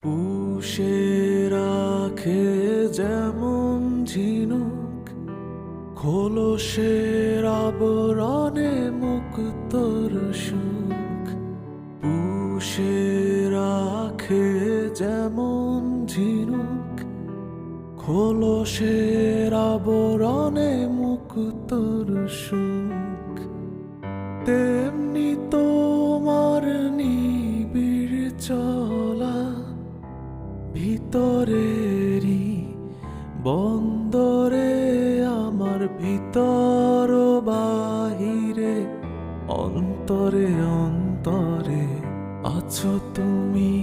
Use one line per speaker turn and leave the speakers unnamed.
পুষে রাখে যেমন ঝিনুক, খোলসের আবরণে মুক্তর সুখ। পুষে রাখে যেমন ঝিনুক, খোলসের আবরণে মুক্তর সুখ। তেমনি তোমার নিবিড় চলা ভিতরেরই বন্দরে, আমার ভিতর বাহিরে অন্তরে অন্তরে আছো তুমি।